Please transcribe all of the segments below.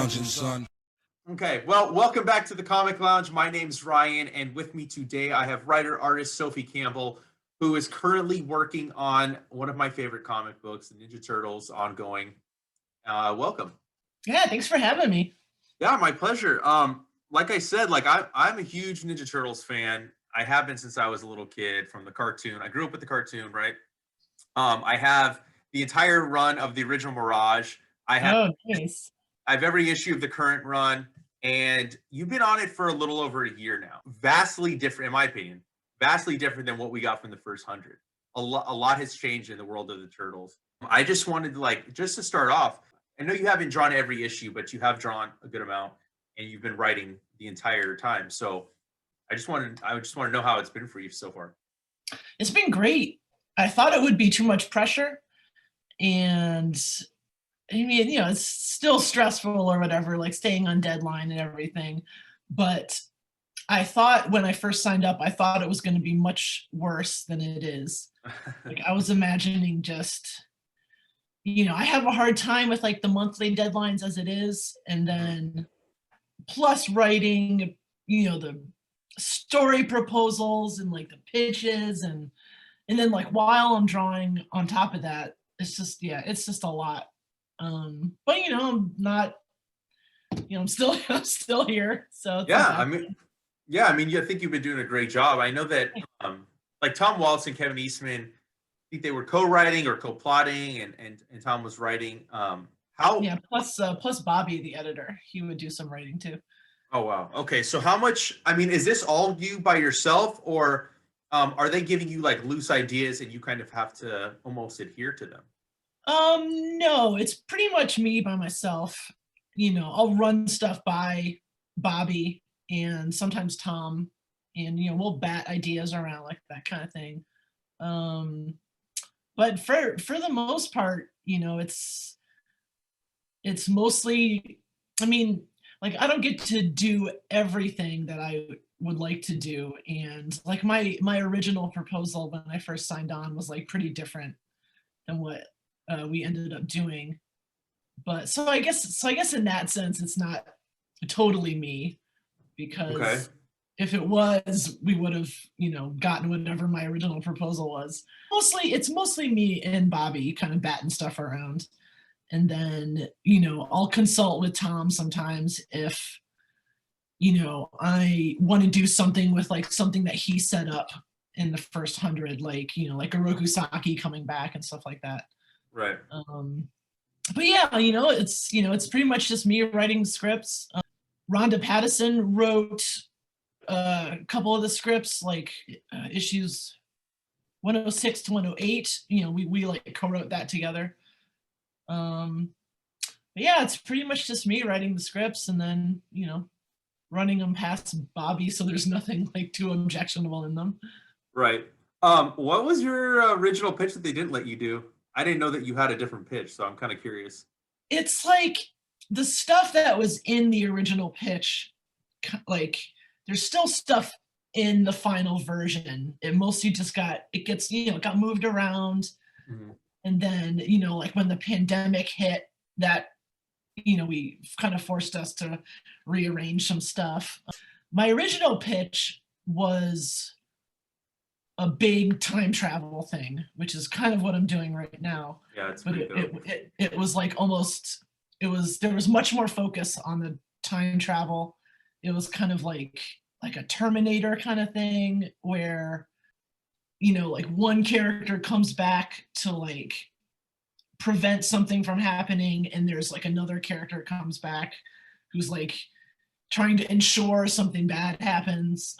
lounging, son. Okay, well, welcome back to the Comic Lounge. My name's Ryan, and with me today I have writer-artist Sophie Campbell, who is currently working on one of my favorite comic books, the Ninja Turtles ongoing. Welcome. Yeah, thanks for having me. Yeah, my pleasure. Like I said, I'm a huge Ninja Turtles fan. I have been since I was a little kid from the cartoon. I grew up with the cartoon, right? I have the entire run of the original Mirage. Nice. I have every issue of the current run, and you've been on it for a little over a year now. Vastly different, in my opinion, vastly different than what we got from the first 100. A lot has changed in the world of the Turtles. I just wanted to, just to start off, I know you haven't drawn every issue, but you have drawn a good amount, and you've been writing the entire time. So I just want to know how it's been for you so far. It's been great. I thought it would be too much pressure, and I mean, it's still stressful or whatever, like staying on deadline and everything. But I thought when I first signed up, I thought it was going to be much worse than it is. Like I was imagining just, I have a hard time with like the monthly deadlines as it is. And then plus writing, the story proposals and like the pitches and then like while I'm drawing on top of that, it's just a lot. But I'm not, I'm still here. So I think you've been doing a great job. I know that like Tom Waltz and Kevin Eastman, I think they were co-writing or co-plotting, and Tom was writing. Plus Bobby, the editor, he would do some writing too. Oh wow. Okay, so how much? I mean, is this all you by yourself, or are they giving you like loose ideas and you kind of have to almost adhere to them? No, it's pretty much me by myself. I'll run stuff by Bobby and sometimes Tom, and we'll bat ideas around like that kind of thing. But for the most part, it's mostly, I mean, like I don't get to do everything that I would like to do, and like my original proposal when I first signed on was like pretty different than what we ended up doing. But so I guess in that sense it's not totally me, because if it was, we would have gotten whatever my original proposal was. It's mostly me and Bobby kind of batting stuff around, and then I'll consult with Tom sometimes if I want to do something with like something that he set up in the first 100, like like a Rokusaki coming back and stuff like that. Right. But yeah, it's pretty much just me writing scripts. Rhonda Pattison wrote a couple of the scripts, like issues 106 to 108. We like co-wrote that together. But yeah, it's pretty much just me writing the scripts and then running them past Bobby, so there's nothing like too objectionable in them. Right. What was your original pitch that they didn't let you do? I didn't know that you had a different pitch, so I'm kind of curious. It's like the stuff that was in the original pitch, like there's still stuff in the final version. It mostly just got moved around. Mm-hmm. And then, like when the pandemic hit, that, we kind of forced us to rearrange some stuff. My original pitch was a big time travel thing, which is kind of what I'm doing right now. Yeah, it's but pretty cool. It was like there was much more focus on the time travel. It was kind of like a Terminator kind of thing where like one character comes back to like prevent something from happening, and there's like another character comes back who's like trying to ensure something bad happens.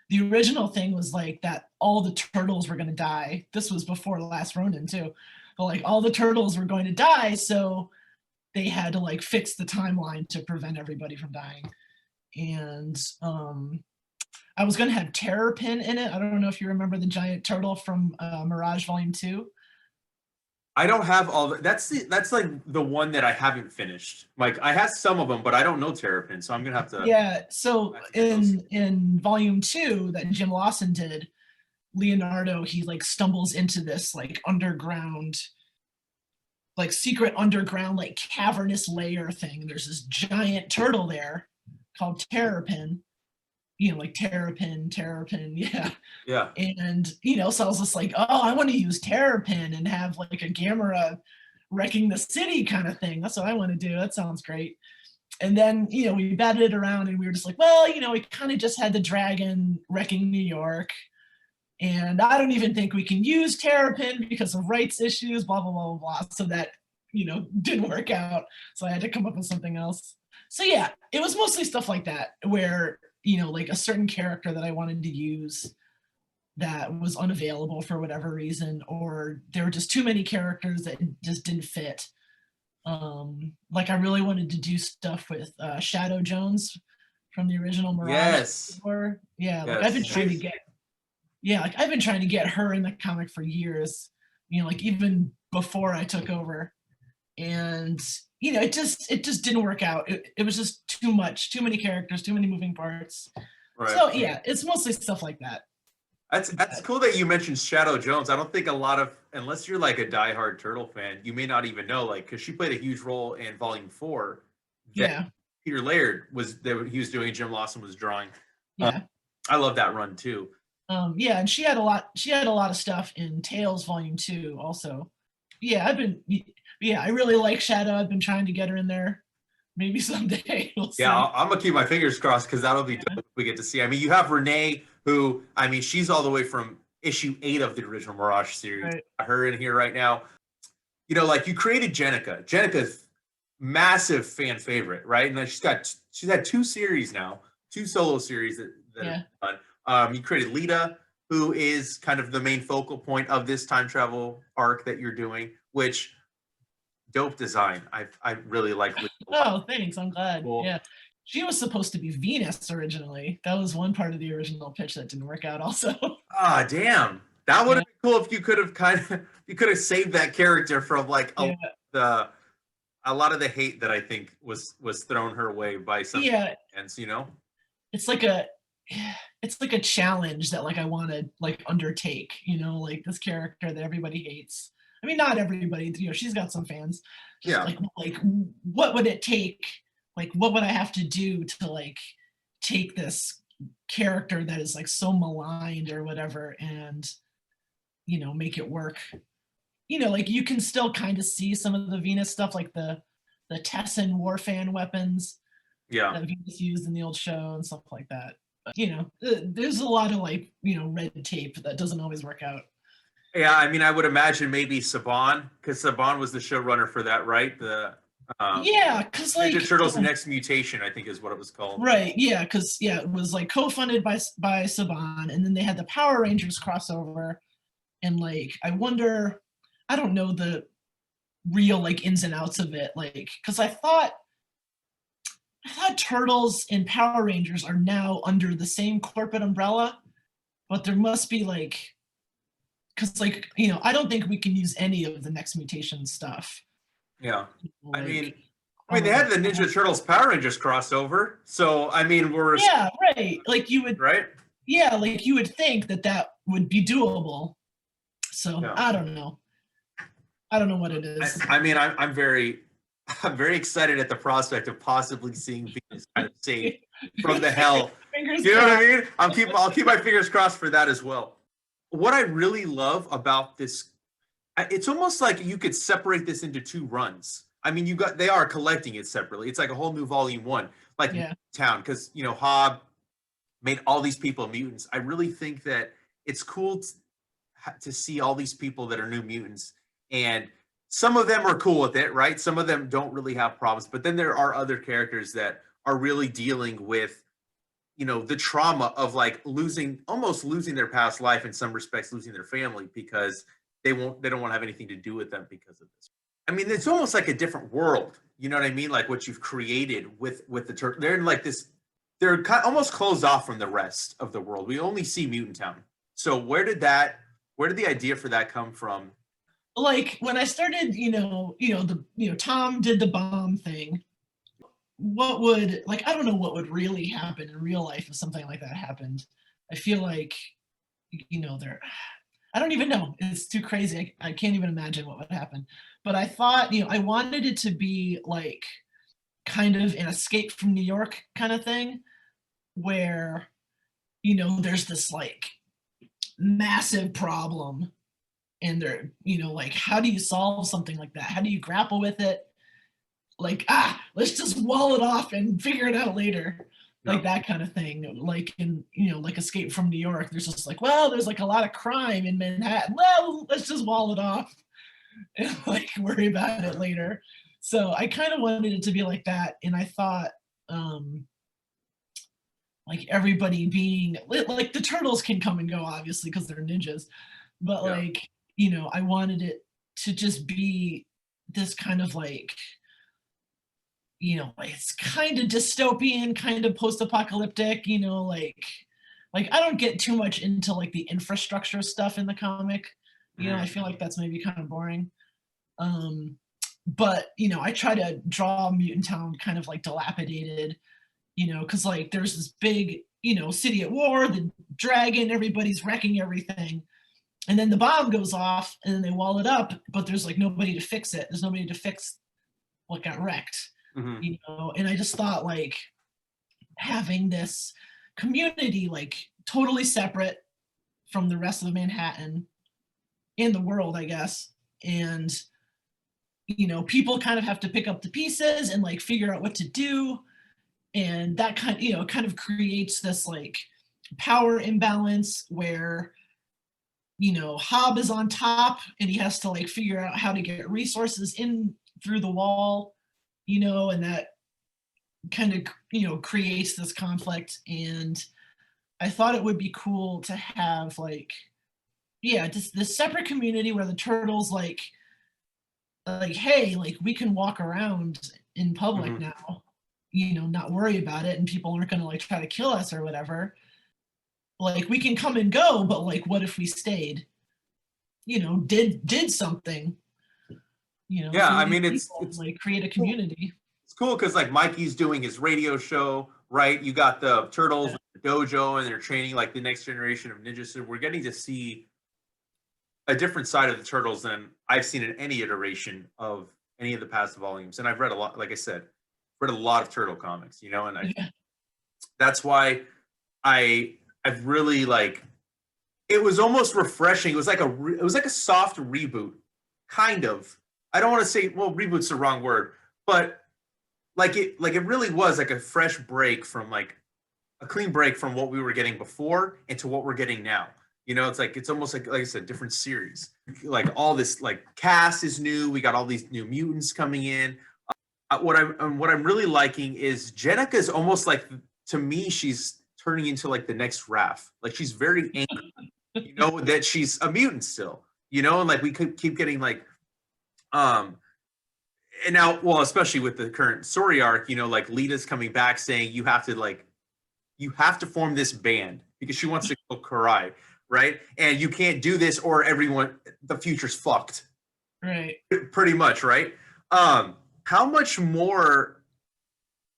The original thing was like that all the turtles were going to die. This was before The Last Ronin too. But like all the turtles were going to die, so they had to like fix the timeline to prevent everybody from dying. And I was going to have Terrorpin in it. I don't know if you remember the giant turtle from Mirage Volume 2. I don't have all the, that's like the one that I haven't finished. Like I have some of them, but I don't know Terrapin, so I'm gonna have to. Yeah. So in Volume 2 that Jim Lawson did, Leonardo, he like stumbles into this like underground like secret underground like cavernous layer thing. And there's this giant turtle there called Terrapin. Like Terrapin, yeah. Yeah. And so I was just like, oh, I want to use Terrapin and have like a Gamera wrecking the city kind of thing. That's what I want to do. That sounds great. And then we batted it around and we were just like, well, we kind of just had the dragon wrecking New York, and I don't even think we can use Terrapin because of rights issues, blah blah blah blah blah. So that didn't work out. So I had to come up with something else. So yeah, it was mostly stuff like that where like a certain character that I wanted to use that was unavailable for whatever reason, or there were just too many characters that just didn't fit. Like I really wanted to do stuff with Shadow Jones from the original Mirage. Yes. Yeah, like I've been trying to get her in the comic for years, like even before I took over. And it just didn't work out. It was just too many characters, too many moving parts. Right. So yeah, it's mostly stuff like that. That's cool that you mentioned Shadow Jones. I don't think a lot of, unless you're like a diehard Turtle fan, you may not even know, like, because she played a huge role in Volume 4. Yeah. Peter Laird he was doing, Jim Lawson was drawing. Yeah. I love that run too. Yeah, and she had a lot of stuff in Tales Volume 2 also. Yeah, I really like Shadow. I've been trying to get her in there. Maybe someday. We'll see. I'm gonna keep my fingers crossed because that'll be dope if we get to see. I mean, you have Renee, who, I mean, she's all the way from issue 8 of the original Mirage series. Right. Her in here right now. Like you created Jennika. Jennika's massive fan favorite, right? And then she's had 2 series now, 2 solo series that have done. You created Lita, who is kind of the main focal point of this time travel arc that you're doing, which dope design. I really like Lita. Oh, thanks. I'm glad. Cool. Yeah. She was supposed to be Venus originally. That was one part of the original pitch that didn't work out also. Ah, damn. That would have been cool if you could have saved that character from like a lot of the hate that I think was thrown her way by some fans, It's like a challenge that like I want to like undertake, like this character that everybody hates. I mean, not everybody, she's got some fans. Yeah. Like what would it take? Like, what would I have to do to like take this character that is like so maligned or whatever and, make it work? Like you can still kind of see some of the Venus stuff, like the Tessin Warfan weapons that Venus used in the old show and stuff like that. But, there's a lot of like, red tape that doesn't always work out. Yeah, I mean, I would imagine maybe Saban, because Saban was the showrunner for that, right? Because like Ninja Turtles: The Next Mutation, I think is what it was called. Right. Yeah, because it was like co-funded by Saban, and then they had the Power Rangers crossover, and like I don't know the real like ins and outs of it, like because I thought Turtles and Power Rangers are now under the same corporate umbrella, but there must be like, because like I don't think we can use any of the Next Mutation stuff. Yeah, like, I mean they had the Ninja Turtles Power Rangers crossover, so I mean right. Like you would like you would think that would be doable. So I don't know what it is. I mean I'm very excited at the prospect of possibly seeing Venus kind of saved from the hell. You know what I mean? I'll keep my fingers crossed for that as well. What I really love about this, it's almost like you could separate this into 2 runs. I mean, they are collecting it separately. It's like a whole new Volume 1, like Town, because Hobb made all these people mutants. I really think that it's cool to see all these people that are new mutants, and some of them are cool with it, right? Some of them don't really have problems, but then there are other characters that are really dealing with the trauma of like almost losing their past life, in some respects losing their family, because they don't want to have anything to do with them because of this. I mean, it's almost like a different world. You know what I mean? Like what you've created with the Turtles. They're in like this, they're almost closed off from the rest of the world. We only see Mutant Town. So where did the idea for that come from? Like when I started, Tom did the bomb thing. What would, like, I don't know what would really happen in real life if something like that happened. I feel like, I don't even know. It's too crazy. I can't even imagine what would happen. But I thought, I wanted it to be like kind of an escape from New York kind of thing where, there's this like massive problem and they're, like, how do you solve something like that? How do you grapple with it? Like, let's just wall it off and figure it out later. Yeah. Like that kind of thing. Like in, like Escape from New York, there's just like, well, there's like a lot of crime in Manhattan. Well, let's just wall it off and like worry about it later. So I kind of wanted it to be like that. And I thought, like everybody being like the turtles can come and go, obviously, because they're ninjas. But Yeah. like, I wanted it to just be this kind of like, it's kind of dystopian, kind of post-apocalyptic, like I don't get too much into like the infrastructure stuff in the comic. I feel like that's maybe kind of boring. But I try to draw Mutant Town kind of like dilapidated, because like there's this big, city at war, the dragon, everybody's wrecking everything. And then the bomb goes off and then they wall it up, but there's like nobody to fix it. There's nobody to fix what got wrecked. And I just thought like having this community like totally separate from the rest of Manhattan and the world, I guess. And people kind of have to pick up the pieces and like figure out what to do. And that kind of creates this like power imbalance where Hob is on top and he has to like figure out how to get resources in through the wall, and that kind of creates this conflict. And I thought it would be cool to have like just this separate community where the turtles like hey, like we can walk around in public now, not worry about it, and people aren't gonna like try to kill us or whatever. Like we can come and go, but like what if we stayed, did something, Yeah, for I these mean people, it's like create a community. it's cool because like Mikey's doing his radio show, right? You got the turtles with the dojo and they're training like the next generation of ninjas. So we're getting to see a different side of the turtles than I've seen in any iteration of any of the past volumes. And I've read a lot, like I said, read a lot of turtle comics, and that's why I've really like, it was almost refreshing. It was like a soft reboot, kind of. I don't want to say, well, reboot's the wrong word, but like it really was like a fresh break from like a clean break from what we were getting before into what we're getting now. It's like, it's almost like I said, different series. Like all this like cast is new. We got all these new mutants coming in. What I'm really liking is Jennika is almost like, to me, she's turning into like the next Raph. Like she's very angry, that she's a mutant still, and like we could keep getting like, and now, well, especially with the current story arc, like Lita's coming back saying you have to form this band because she wants to kill Karai, right? And you can't do this or the future's fucked. Right. Pretty much, right? How much more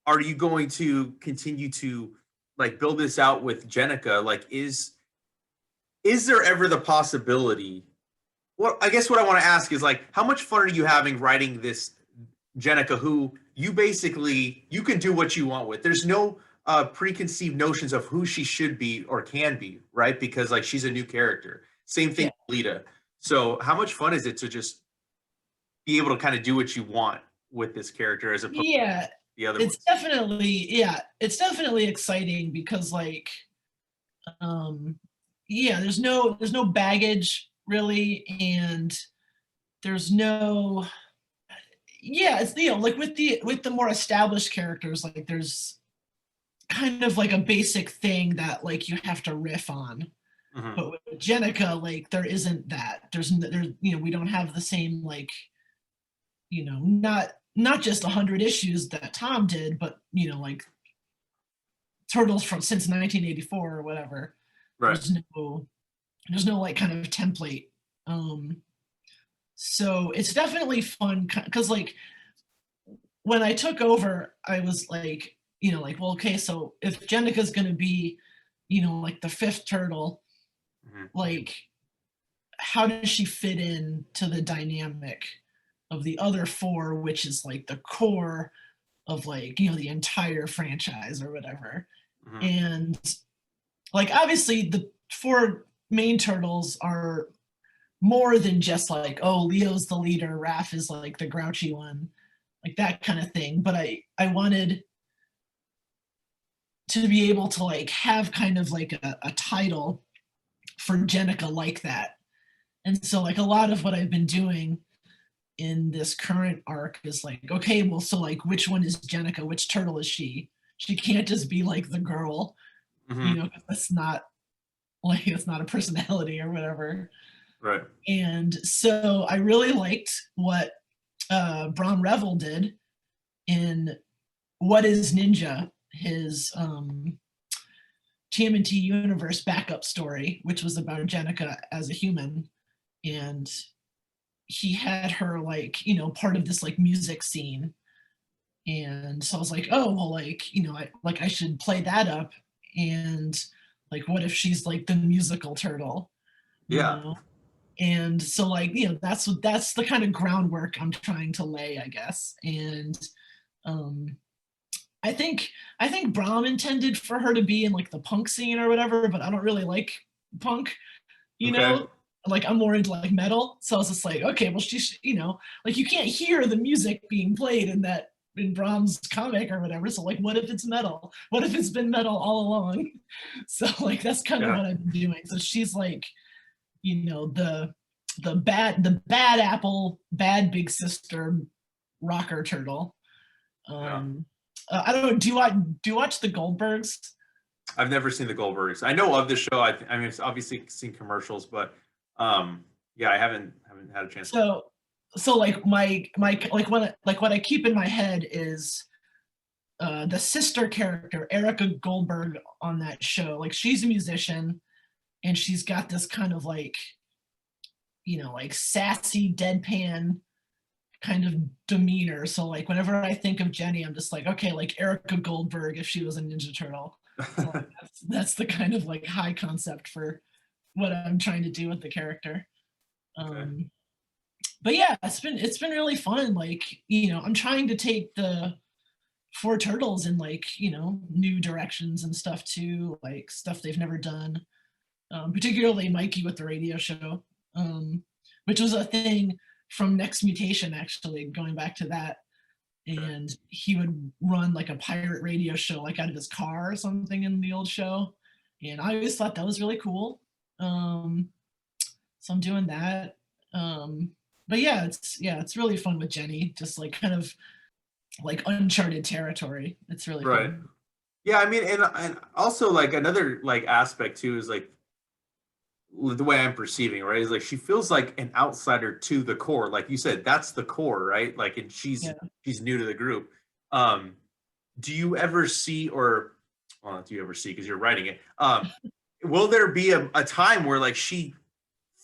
are you going to continue to like build this out with Jennika? Like, is there ever the possibility? Well, I guess what I want to ask is like, how much fun are you having writing this Jennika, who you can do what you want with? There's no preconceived notions of who she should be or can be, right? Because like she's a new character. Same thing with Lita. So how much fun is it to just be able to kind of do what you want with this character as opposed to the other it's ones? it's definitely exciting because like there's no baggage really, and there's no it's like with the more established characters, like there's kind of like a basic thing that like you have to riff on. But with Jennika, like there isn't that. There's we don't have the same like not just 100 issues that Tom did, but like Turtles from since 1984 or whatever. Right. There's no like kind of template. So it's definitely fun because like when I took over, I was like, like, well, okay, so if Jennika's gonna be, like the fifth turtle, like how does she fit in to the dynamic of the other four, which is like the core of like, you know, the entire franchise or whatever. Mhm. And like obviously the four main turtles are more than just like, oh, Leo's the leader, Raph is like the grouchy one, like that kind of thing. But I wanted to be able to like have kind of like a title for Jennika like that. And so like a lot of what I've been doing in this current arc is like, okay, well, so like which one is Jennika? Which turtle is she? She can't just be like the girl, you Mhm. know, that's not like it's not a personality or whatever. Right. And so I really liked what Brom Revel did in What is Ninja, his TMNT universe backup story, which was about Jennika as a human. And he had her like, you know, part of this like music scene. And so I was like, oh, well, like, you know, I should play that up. And like, what if she's like the musical turtle, you Yeah. know? And so like, you know, that's the kind of groundwork I'm trying to lay, I guess. And um I think Brahm intended for her to be in like the punk scene or whatever, but I don't really like punk, you Okay. know? Like I'm more into like metal. So I was just like, okay, well she's, you know, like you can't hear the music being played in Brahms comic or whatever. So like what if it's metal? What if it's been metal all along? So like that's kind of Yeah. what I've been doing. So she's like, you know, the bad apple, bad big sister rocker turtle. Yeah. I don't know. Do you watch the Goldbergs? I've never seen the Goldbergs. I know of the show. I mean, it's obviously seen commercials, but yeah, I haven't had a chance to. So like my like what I keep in my head is the sister character Erica Goldberg on that show. Like she's a musician and she's got this kind of like, you know, like sassy deadpan kind of demeanor. So like whenever I think of Jenny, I'm just like, okay, like Erica Goldberg if she was a Ninja Turtle. So like, that's the kind of like high concept for what I'm trying to do with the character. Okay. But yeah, it's been really fun. Like, you know, I'm trying to take the four turtles in like, you know, new directions and stuff too, like stuff they've never done. Particularly Mikey with the radio show, which was a thing from Next Mutation, actually, going back to that. Okay. And he would run like a pirate radio show, like out of his car or something in the old show. And I always thought that was really cool. So I'm doing that. But yeah, it's really fun with Jenny, just like kind of like uncharted territory. It's really Right. fun. Yeah, I mean, and also like another like aspect too is like the way I'm perceiving, right? Is like she feels like an outsider to the core. Like you said, that's the core, right? Like, and Yeah. she's new to the group. Um, do you ever see, or well, do you ever see because you're writing it? Will there be a time where like she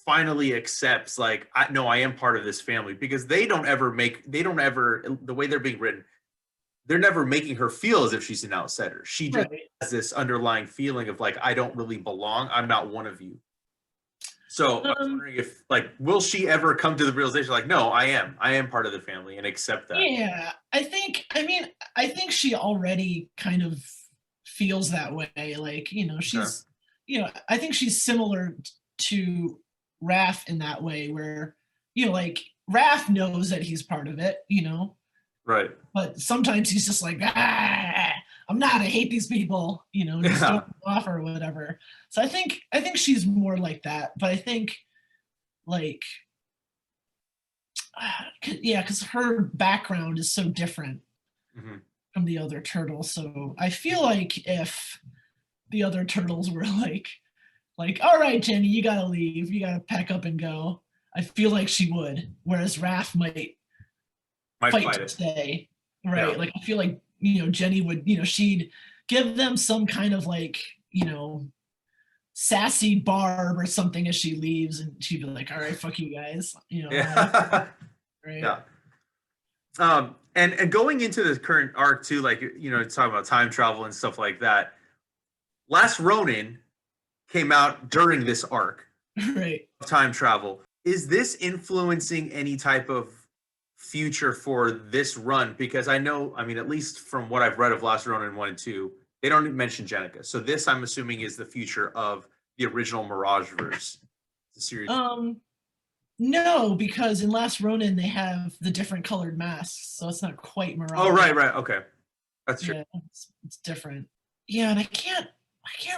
finally accepts, like, no, I am part of this family? Because they don't ever, the way they're being written, they're never making her feel as if she's an outsider. She just Right. has this underlying feeling of like, I don't really belong. I'm not one of you. So I was Um, wondering if, like, will she ever come to the realization, like, no, I am part of the family and accept that? Yeah, I think she already kind of feels that way. Like, you know, Okay. I think she's similar to Raph in that way where, you know, like Raph knows that he's part of it, you know, Right. but sometimes he's just like, I'm not, I hate these people, you know, and he Yeah. storms off or whatever. So I think she's more like that, but I think like, yeah, because her background is so different Hmm. from the other turtles. So I feel like if the other turtles were like, all right, Jenny, you gotta leave, you gotta pack up and go. I feel like she would, whereas Raph might Might fight fight to it. stay. Yeah. Right. Like I feel like, you know, Jenny would, you know, she'd give them some kind of like, you know, sassy barb or something as she leaves, and she'd be like, all right, fuck you guys, you know, Yeah. right. Yeah. And going into the current arc too, like, you know, talking about time travel and stuff like that. Last Ronin came out during this arc. Right. time travel. Is this influencing any type of future for this run? Because I know, I mean, at least from what I've read of Last Ronin 1 and 2, they don't mention Jennika. So this, I'm assuming, is the future of the original Mirage verse, the series. No, because in Last Ronin they have the different colored masks, so it's not quite Mirage. Oh, right. Okay. That's true. Yeah, it's different. Yeah, and I can't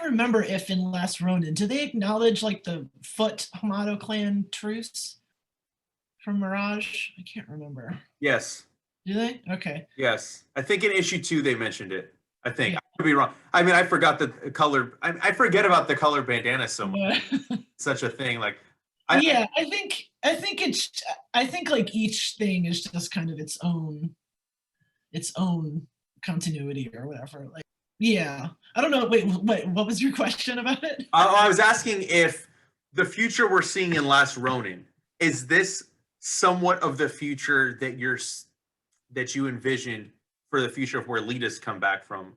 remember if in Last Ronin, do they acknowledge like the Foot Hamato clan truce from Mirage? I can't remember. Yes. Do they? Okay. Yes. I think in issue 2 they mentioned it. I think. Yeah. I could be wrong. I mean, I forgot the color. I forget about the color bandana so much. Yeah. Such a thing. Like, Yeah, I think like each thing is just kind of its own continuity or whatever. Like, yeah, I don't know. Wait, what was your question about it? I was asking if the future we're seeing in Last Ronin, is this somewhat of the future that you envisioned for the future of where Lita's come back from?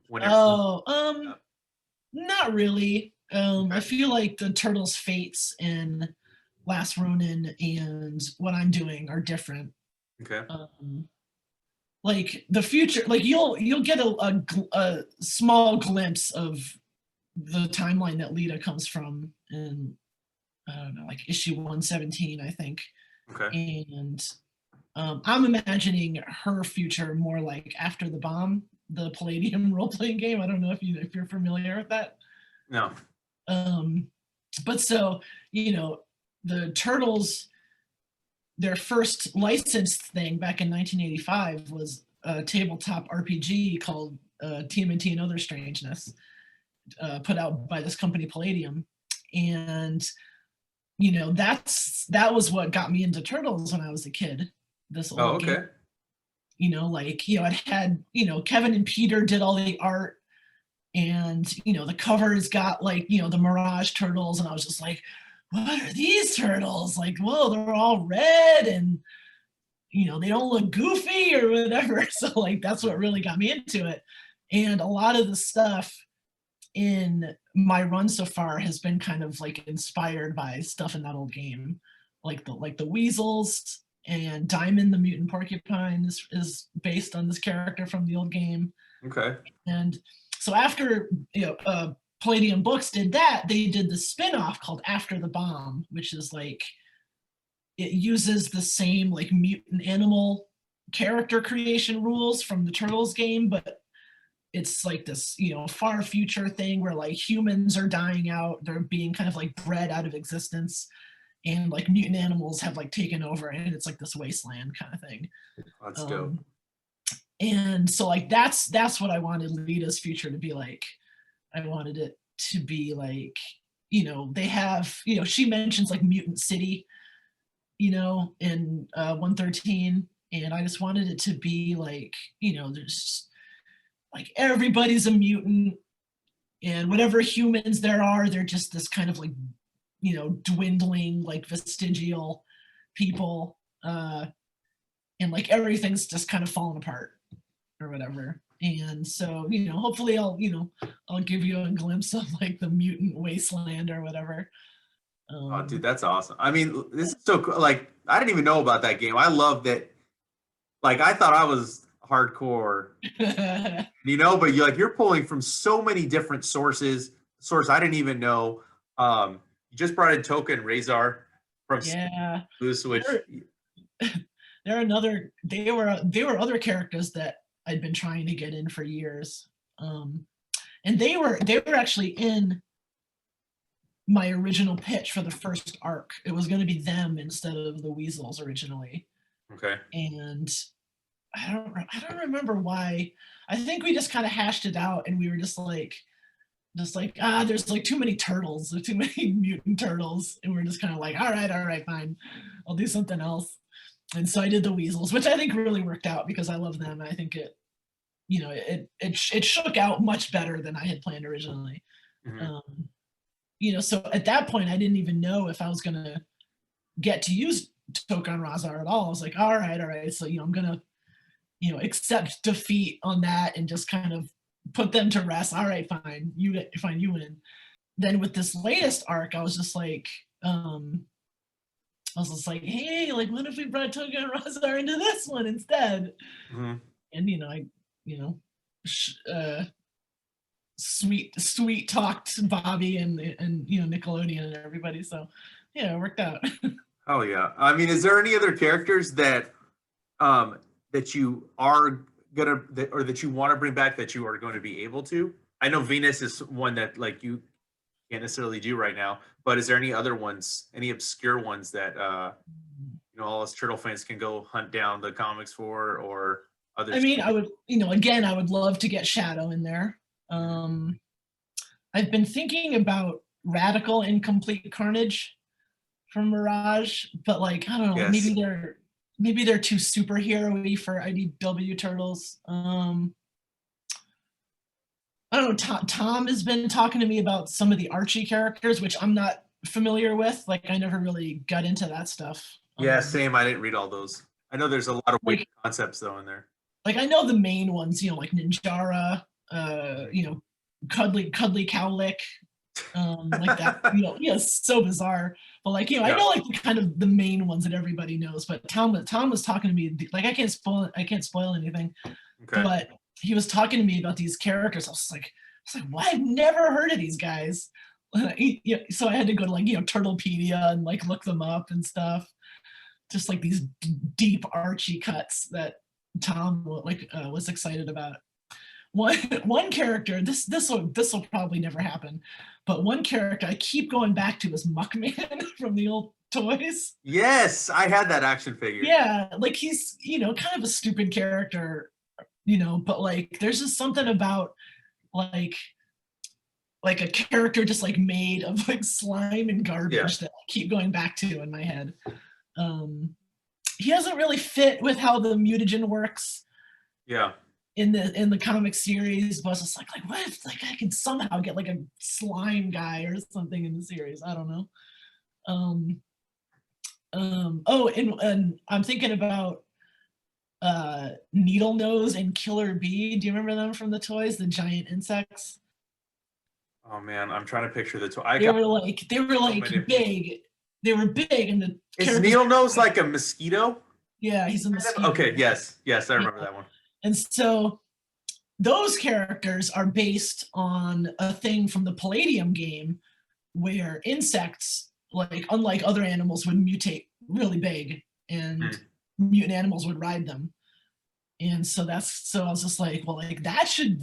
Not really. Okay. I feel like the Turtles' fates in Last Ronin and what I'm doing are different. Okay. Like the future, like you'll get a small glimpse of the timeline that Lita comes from in, I don't know, like issue 117, I think. Okay. And I'm imagining her future more like After the Bomb, the Palladium role-playing game. I don't know if you're familiar with that. No. But so, the Turtles, their first licensed thing back in 1985 was a tabletop RPG called TMNT and Other Strangeness, put out by this company Palladium. And that was what got me into Turtles when I was a kid. This old game. It had, Kevin and Peter did all the art, and the covers got like, the Mirage Turtles, and I was just like, what are these turtles? Like, whoa, they're all red, and they don't look goofy or whatever. So like that's what really got me into it. And a lot of the stuff in my run so far has been kind of like inspired by stuff in that old game, like the weasels, and Diamond the mutant porcupine is based on this character from the old game. Okay. And so after Palladium Books did that, they did the spin-off called After the Bomb, which is like, it uses the same like mutant animal character creation rules from the Turtles game, but it's like this, far future thing where like humans are dying out, they're being kind of like bred out of existence, and like mutant animals have like taken over, and it's like this wasteland kind of thing. That's dope. And so like that's what I wanted Lita's future to be like. I wanted it to be like, they have, she mentions like Mutant City, in 113, and I just wanted it to be like, there's like everybody's a mutant, and whatever humans there are, they're just this kind of like, dwindling like vestigial people, and like everything's just kind of falling apart or whatever. And so, hopefully I'll give you a glimpse of like the mutant wasteland or whatever. Oh, dude, that's awesome. I mean, this is so cool. Like, I didn't even know about that game. I love that. Like, I thought I was hardcore, but you're pulling from so many different sources I didn't even know. You just brought in Toka and Razor from Loose, which they were other characters that I'd been trying to get in for years. And they were actually in my original pitch for the first arc. It was going to be them instead of the Weasels originally. Okay. And I don't remember why. I think we just kind of hashed it out, and we were just like, there's like too many turtles, there's too many mutant turtles, and we're just kind of like, all right, fine, I'll do something else. And so I did the Weasels, which I think really worked out because I love them. I think it shook out much better than I had planned originally. Mm-hmm. So at that point, I didn't even know if I was gonna get to use Toka and Razor at all. I was like, all right. So I'm gonna accept defeat on that and just kind of put them to rest. All right, fine, you win. Then with this latest arc, I was just like, I was just like, hey, like, what if we brought Toga and Razar into this one instead? Mhm. And sweet talked Bobby and Nickelodeon and everybody. So yeah, it worked out. Oh yeah. I mean, is there any other characters that that you are or that you want to bring back that you are going to be able to? I know Venus is one that like you can't necessarily do right now, but is there any other ones, any obscure ones that all us turtle fans can go hunt down the comics for, or others? I mean, I would, again, I would love to get Shadow in there. I've been thinking about Radical Incomplete Carnage from Mirage, but like, I don't know, Yes. maybe they're too superhero-y for IDW Turtles. I don't know, Tom has been talking to me about some of the Archie characters, which I'm not familiar with. Like, I never really got into that stuff. Yeah, same. I didn't read all those. I know there's a lot of weird Like, concepts though in there. Like, I know the main ones, like Ninjara, Cuddly Cowlick, like that. So bizarre. But like, I know like kind of the main ones that everybody knows. But Tom was talking to me, like, I can't spoil anything. Okay. But he was talking to me about these characters. I was like, what? I've never heard of these guys. So I had to go to like Turtlepedia and like look them up and stuff. Just like these deep Archie cuts that Tom was excited about. One character, this will probably never happen, but one character I keep going back to is Muckman from the old toys. Yes, I had that action figure. Yeah, like he's kind of a stupid character, but like there's just something about like a character just like made of like slime and garbage that I keep going back to in my head. He doesn't really fit with how the mutagen works. Yeah. In the comic series, but it's just like what if like I can somehow get like a slime guy or something in the series? I don't know. Oh, and I'm thinking about Needle Nose and Killer Bee. Do you remember them from the toys, the giant insects? Oh man, I'm trying to picture the toy. They were like big. They were big, and the is Needle Nose like a mosquito? Yeah, he's a mosquito. Okay, yes, I remember that one. And so those characters are based on a thing from the Palladium game where insects, like unlike other animals, would mutate really big and mutant animals would ride them. And so I was just like, well, like that should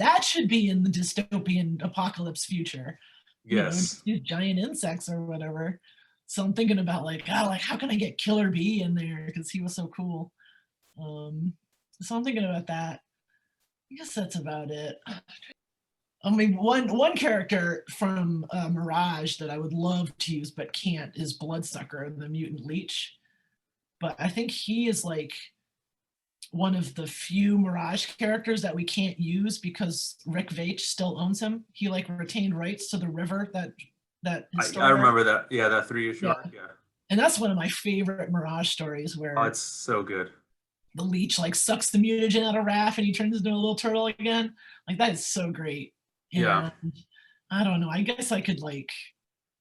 be in the dystopian apocalypse future. Yes. These giant insects or whatever. So I'm thinking about like how can I get Killer Bee in there because he was so cool. So I'm thinking about that. I guess that's about it. I mean, one character from Mirage that I would love to use but can't is Bloodsucker, the mutant leech. But I think he is like one of the few Mirage characters that we can't use because Rick Veitch still owns him. He like retained rights to the river that I remember that. Yeah, that 3-issue arc. Yeah. And that's one of my favorite Mirage stories where it's so good. The leech like sucks the mutagen out of Raph and he turns into a little turtle again. Like that is so great. And I don't know. I guess I could like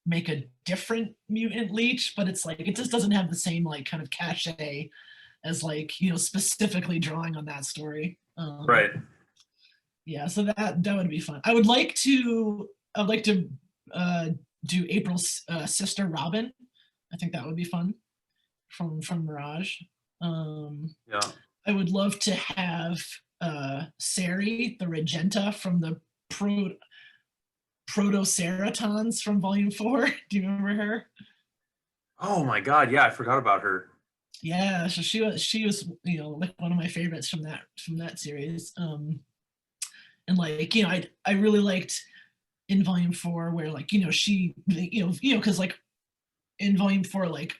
make a different mutant leech, but it's like it just doesn't have the same like kind of cachet as like specifically drawing on that story. Right. Yeah, so that would be fun. I'd like to do April's sister Robin. I think that would be fun from Mirage. I would love to have Sari, the Regenta from the Protoceratons from Volume 4. Do you remember her? Oh my God, yeah, I forgot about her. Yeah, so she was like one of my favorites from that series. And like I really liked in Volume 4 where like she because like in Volume 4 like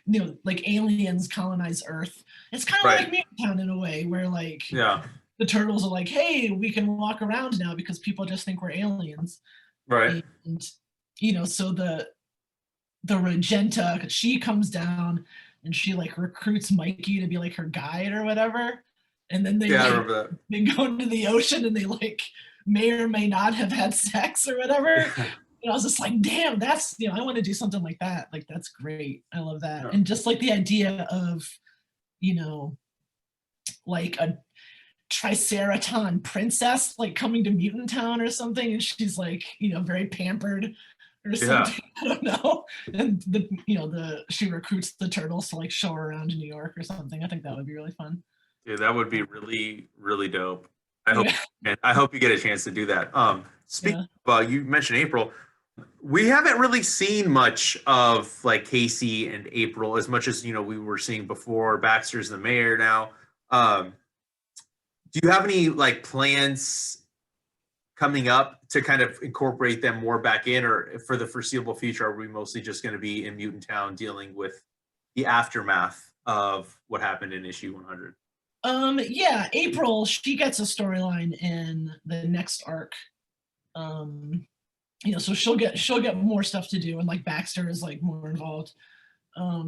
like aliens colonize Earth. It's kind of like Mutant in a way where like the turtles are like, hey, we can walk around now because people just think we're aliens. Right. And so the Regenta, she comes down and she like recruits Mikey to be like her guide or whatever. And then they I remember that. They go into the ocean and they like may or may not have had sex or whatever. And I was just like, damn, that's, I want to do something like that. Like, that's great. I love that. Yeah. And just like the idea of, you know, like a Triceraton princess like coming to Mutant Town or something, and she's like, very pampered or something. I don't know. And she recruits the turtles to like show her around in New York or something. I think that would be really fun. Yeah, that would be really, really dope. I hope you get a chance to do that. Speaking of, you mentioned April. We haven't really seen much of like Casey and April as much as we were seeing before. Baxter's the mayor now. Do you have any like plans coming up to kind of incorporate them more back in, or for the foreseeable future, are we mostly just going to be in Mutant Town dealing with the aftermath of what happened in issue 100? Yeah, April, she gets a storyline in the next arc. So she'll get more stuff to do, and like Baxter is like more involved.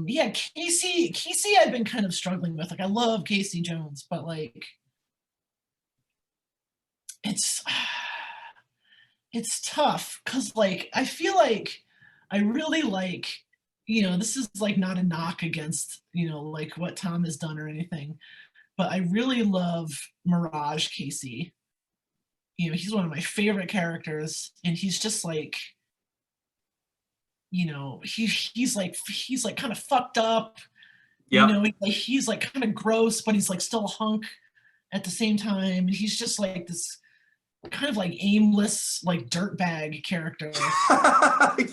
Yeah, Casey I've been kind of struggling with. Like, I love Casey Jones, but like it's tough because like I feel like I really like, this is like not a knock against, like what Tom has done or anything, but I really love Mirage Casey. He's one of my favorite characters, and he's just like, he's like kind of fucked up. He's like kind of gross, but he's like still a hunk at the same time. And he's just like this kind of like aimless, like dirtbag character.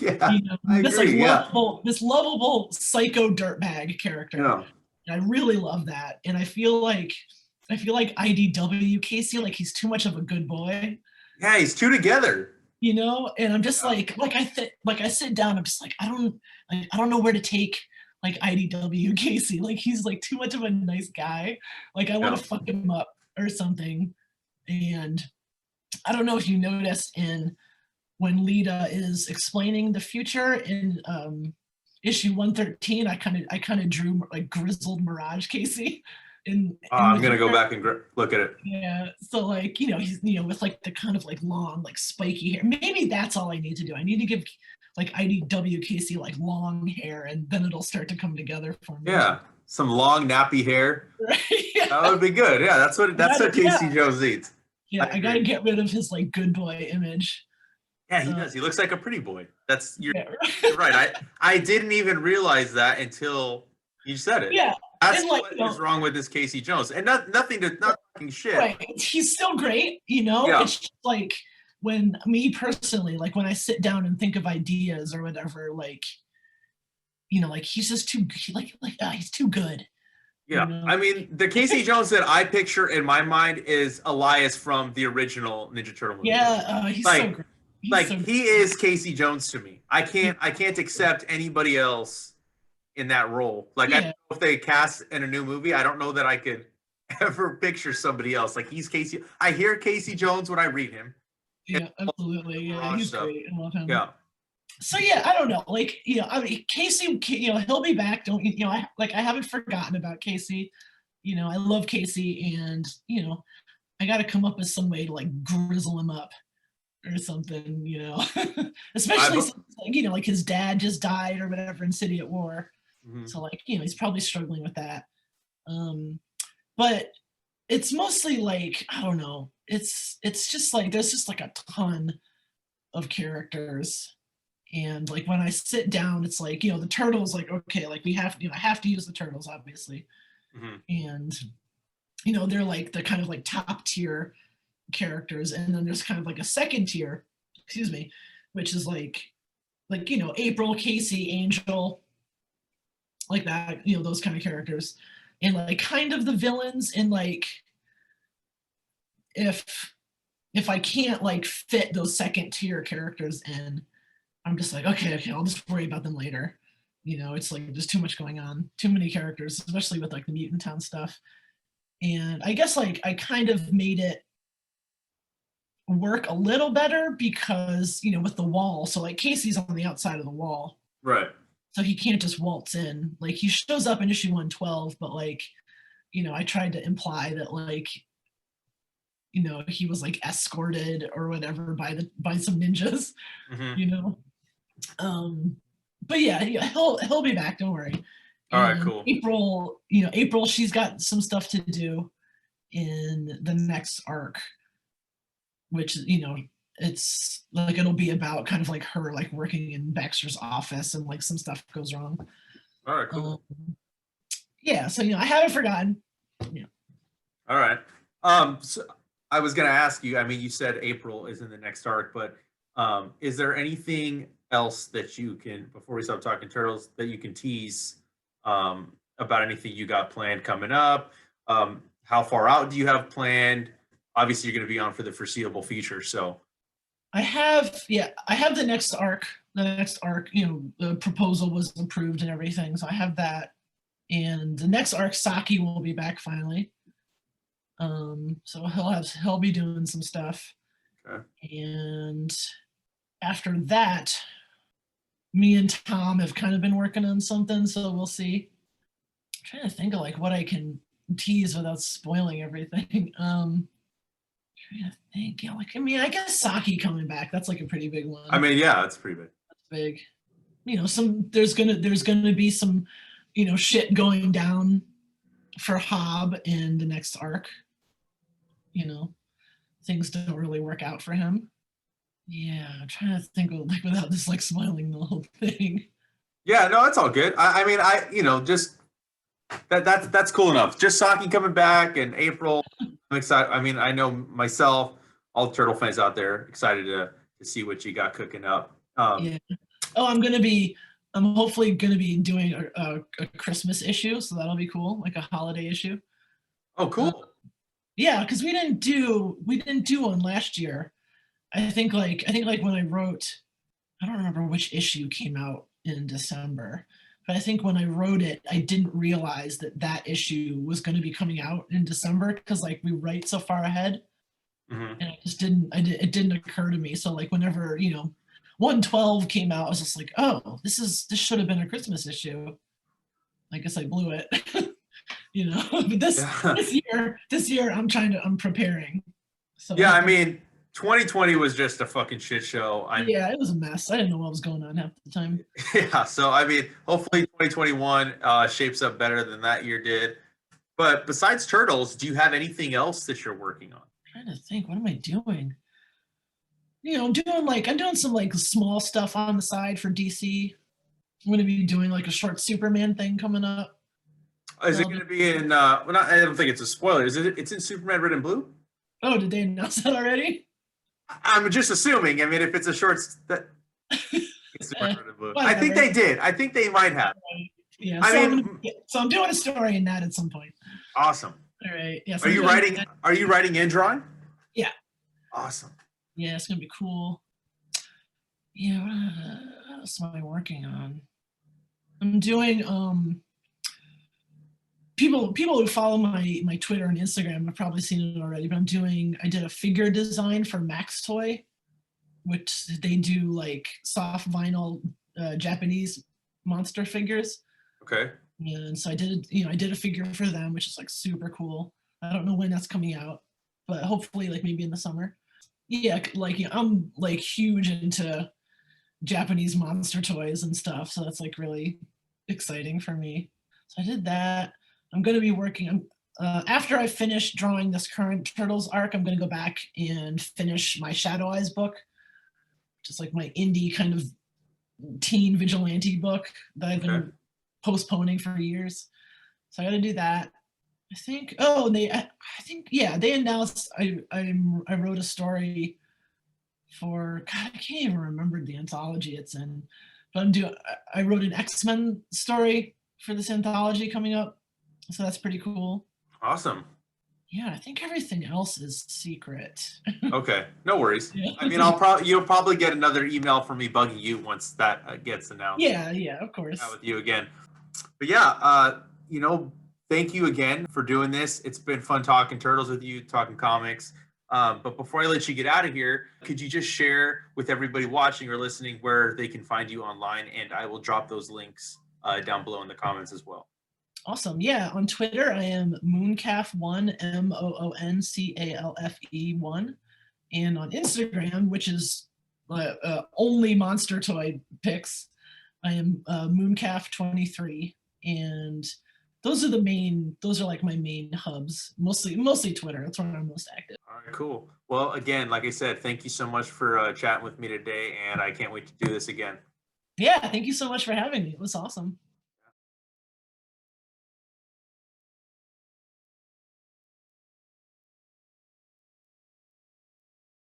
Yeah, this agree, like this lovable psycho dirtbag character. Yeah. And I really love that. And I feel like IDW Casey, like he's too much of a good boy. Yeah, he's too together. And I'm just like I sit down, I'm just like, I don't know where to take like IDW Casey. Like, he's like too much of a nice guy. Like, I want to fuck him up or something. And I don't know if you noticed when Lita is explaining the future in issue 113, I kind of drew like grizzled Mirage Casey. I'm gonna go back and look at it. Yeah, so like he's with like the kind of like long like spiky hair. Maybe that's all I need to do. I need to give like IDW Casey like long hair, and then it'll start to come together for me. Yeah, some long nappy hair. Right? Yeah. That would be good. Yeah, that's what Casey Jones needs. Yeah, I gotta get rid of his like good boy image. Yeah, he does. He looks like a pretty boy. You're right. I didn't even realize that until you said it. Yeah. That's like, what is wrong with this Casey Jones. And not talking shit. Right. He's still great, Yeah. It's just like, when me personally, like when I sit down and think of ideas or whatever, like, like he's just too he's too good. Yeah. I mean, the Casey Jones that I picture in my mind is Elias from the original Ninja Turtle movie. Yeah, he's like, so great. He is Casey Jones to me. I can't accept anybody else in that role. Like, I don't know if they cast in a new movie, I don't know that I could ever picture somebody else. Like, he's Casey. I hear Casey Jones when I read him. Yeah, absolutely. Yeah, he's great. I love him. Yeah. So yeah, I don't know. Like, I mean, Casey, he'll be back. Don't I haven't forgotten about Casey. I love Casey, and I got to come up with some way to like grizzle him up or something. Especially since, like his dad just died or whatever in City at War. Mm-hmm. So like he's probably struggling with that. But it's mostly like, I don't know. It's just like there's just like a ton of characters. And like when I sit down, it's like, the turtles, like, okay, like we have, I have to use the turtles, obviously. Mm-hmm. And, they're like the kind of like top tier characters. And then there's kind of like a second tier, which is like, April, Casey, Angel, like that, those kind of characters. And like kind of the villains, and like, if I can't like fit those second tier characters in, I'm just like, okay, I'll just worry about them later. It's like there's too much going on, too many characters, especially with like the Mutant Town stuff. And I guess like I kind of made it work a little better because, with the wall. So like Casey's on the outside of the wall. Right. So he can't just waltz in. Like he shows up in issue 112, but like, I tried to imply that like, he was like escorted or whatever by some ninjas, Mhm. you know. But yeah, he'll be back, don't worry. All right, And cool. April, she's got some stuff to do in the next arc, which it's like it'll be about kind of like her like working in Baxter's office and like some stuff goes wrong. All right, cool. Yeah, so I haven't forgotten. Yeah. All right. So I was gonna ask you. I mean, you said April is in the next arc, but is there anything else that you can, before we stop talking turtles, that you can tease about anything you got planned coming up? How far out do you have planned? Obviously, you're going to be on for the foreseeable future. So, I have the next arc. The next arc, the proposal was approved and everything, so I have that. And the next arc, Saki will be back finally. So he'll be doing some stuff. okay. And after that, me and Tom have kind of been working on something, so we'll see. I'm trying to think of like what I can tease without spoiling everything. Trying to think, I guess Saki coming back. That's like a pretty big one. I mean, yeah, it's pretty big. That's big. There's gonna be some, shit going down for Hob in the next arc. Things don't really work out for him. Yeah, I'm trying to think of like without just like spoiling the whole thing. Yeah, no, it's all good. I mean, just that's cool enough. Just Saki coming back and April. I'm excited. I mean, I know myself, all the turtle fans out there, excited to see what you got cooking up. Yeah. Oh, I'm hopefully gonna be doing a Christmas issue, so that'll be cool, like a holiday issue. Oh, cool. Yeah, because we didn't do one last year. I think like when I wrote, I don't remember which issue came out in December, but I think when I wrote it, I didn't realize that issue was going to be coming out in December because like we write so far ahead, Mhm. and it didn't occur to me. So like whenever 112 came out, I was just like, oh, this should have been a Christmas issue. I guess I blew it. But this year I'm preparing. So Yeah, I mean, 2020 was just a fucking shit show. Yeah, it was a mess. I didn't know what was going on half the time. Yeah, so I mean, hopefully 2021 shapes up better than that year did. But besides Turtles, do you have anything else that you're working on? I'm trying to think, what am I doing? I'm doing some like small stuff on the side for DC. I'm going to be doing like a short Superman thing coming up. Is it going to be in? Well, I don't think it's a spoiler. Is it? It's in Superman Red and Blue. Oh, did they announce that already? I'm just assuming. I mean, if it's a short, it's Superman Red and Blue. I think they did. I think they might have. Yeah. I'm doing a story in that at some point. Awesome. All right. Yeah. So are you writing and drawing? Yeah. Awesome. Yeah, it's gonna be cool. Yeah. What else am I working on? I'm doing people who follow my Twitter and Instagram have probably seen it already, but I did a figure design for Max Toy, which they do like soft vinyl Japanese monster figures. Okay. And so I did a figure for them, which is like super cool. I don't know when that's coming out, but hopefully like maybe in the summer. Yeah, like I'm like huge into Japanese monster toys and stuff, so that's like really exciting for me. So I did that. I'm going to be working after I finish drawing this current Turtles arc, I'm going to go back and finish my Shadow Eyes book, just like my indie kind of teen vigilante book that I've been postponing for years. So I got to do that. I think. Oh, they announced I wrote a story for, God, I can't even remember the anthology it's in, but I wrote an X-Men story for this anthology coming up. So that's pretty cool. Awesome. Yeah, I think everything else is secret. Okay, no worries. Yeah. I mean, you'll probably get another email from me bugging you once that gets announced. Yeah, of course. With you again. But yeah, thank you again for doing this. It's been fun talking Turtles with you, talking comics. But before I let you get out of here, could you just share with everybody watching or listening where they can find you online? And I will drop those links down below in the comments as well. Awesome. Yeah, on Twitter I am mooncalf1, MOONCALFE1, and on Instagram, which is only monster toy pics, I am mooncalf23, and those are like my main hubs. Mostly Twitter. That's where I'm most active. All right, cool. Well, again, like I said, thank you so much for chatting with me today, and I can't wait to do this again. Yeah, thank you so much for having me. It was awesome.